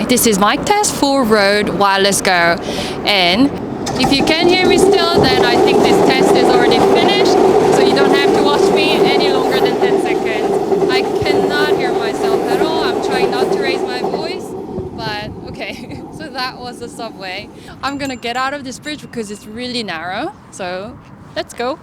This is mic test for Rode Wireless Go, and if you can hear me still, then I think this test is already finished, so you don't have to watch me any longer than 10 seconds. I cannot hear myself at all. I'm trying not to raise my voice, but okay. So that was the subway. I'm gonna get out of this bridge because it's really narrow, so let's go.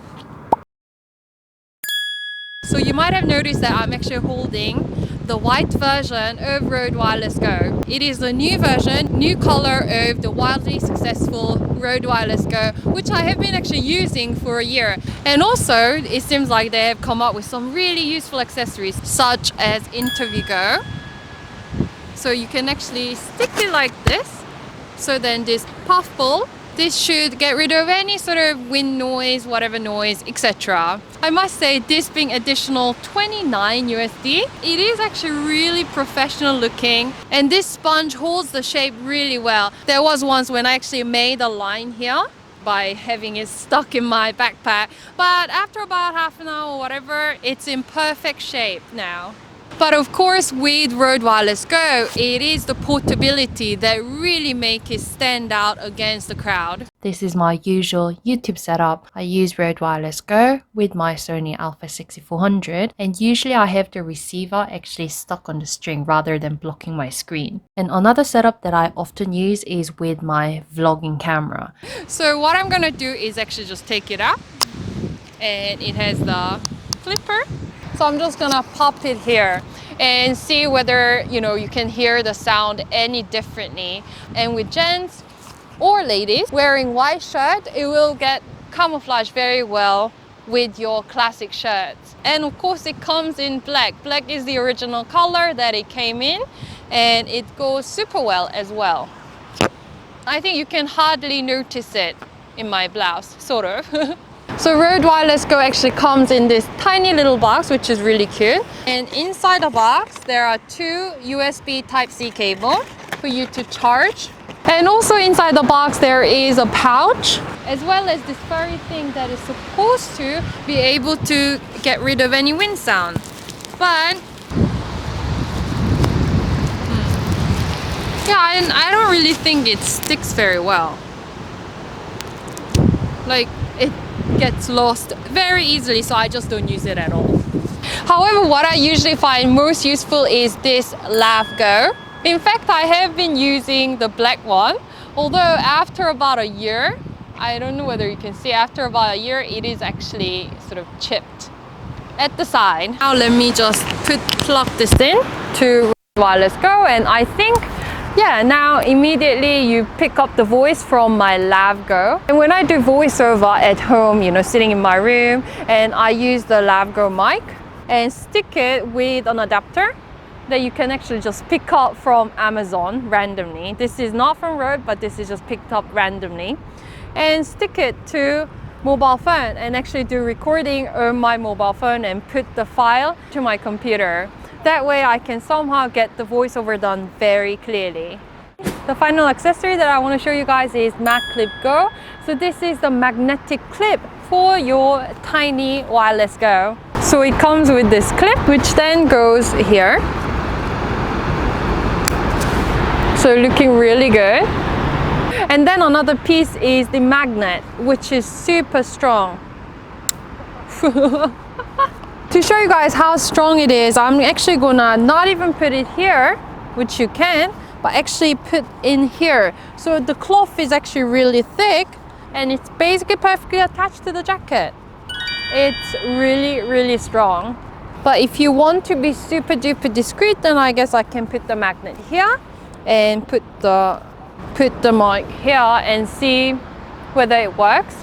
So you might have noticed that I'm actually holding the white version of Rode Wireless Go. It is the new version, new color of the wildly successful Rode Wireless Go, which I have been actually using for a year. And also, it seems like they have come up with some really useful accessories, such as Interview Go. So you can actually stick it like this. So then this puffball, this should get rid of any sort of wind noise, whatever noise, etc. I must say, this being additional $29 USD, it is actually really professional looking, and this sponge holds the shape really well. There was once when I actually made a line here by having it stuck in my backpack, but after about half an hour or whatever, it's in perfect shape now. But of course, with Rode Wireless Go, it is the portability that really make it stand out against the crowd. This is my usual YouTube setup. I use Rode Wireless Go with my Sony Alpha 6400, and usually I have the receiver actually stuck on the string rather than blocking my screen. And another setup that I often use is with my vlogging camera. So what I'm gonna do is actually just take it out, and it has the flipper. So I'm just gonna pop it here and see whether, you can hear the sound any differently. And with gents or ladies wearing white shirt, it will get camouflaged very well with your classic shirts. And of course it comes in black. Black is the original color that it came in, and it goes super well as well. I think you can hardly notice it in my blouse, sort of. So Rode Wireless Go actually comes in this tiny little box, which is really cute. And inside the box, there are two USB Type-C cable for you to charge. And also inside the box, there is a pouch, as well as this furry thing that is supposed to be able to get rid of any wind sound. But yeah, I don't really think it sticks very well. Like, it gets lost very easily, so I just don't use it at all. However, what I usually find most useful is this Lav Go. In fact, I have been using the black one, although after about a year, I don't know whether you can see, after about a year, it is actually sort of chipped at the side. Now let me just plug this in to Wireless Go, and I think now immediately you pick up the voice from my Lav Go. And when I do voiceover at home, sitting in my room, and I use the Lav Go mic and stick it with an adapter that you can actually just pick up from Amazon randomly. This is not from Rode, but this is just picked up randomly. And stick it to mobile phone and actually do recording on my mobile phone and put the file to my computer. That way I can somehow get the voiceover done very clearly. The final accessory that I want to show you guys is MagClip Go. So this is the magnetic clip for your tiny Wireless Go. So it comes with this clip, which then goes here. So looking really good. And then another piece is the magnet, which is super strong. To show you guys how strong it is, I'm actually gonna not even put it here, which you can, but actually put in here. So the cloth is actually really thick, and it's basically perfectly attached to the jacket. It's really, really strong. But if you want to be super duper discreet, then I guess I can put the magnet here and put the mic here and see whether it works.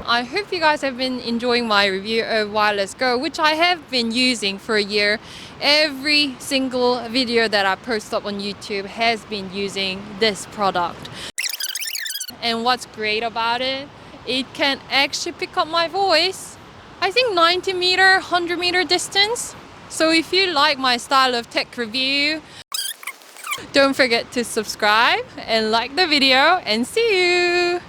I hope you guys have been enjoying my review of Wireless Go, which I have been using for a year. Every single video that I post up on YouTube has been using this product. And what's great about it, it can actually pick up my voice, I think 90 meter, 100 meter distance. So if you like my style of tech review, don't forget to subscribe and like the video, and see you!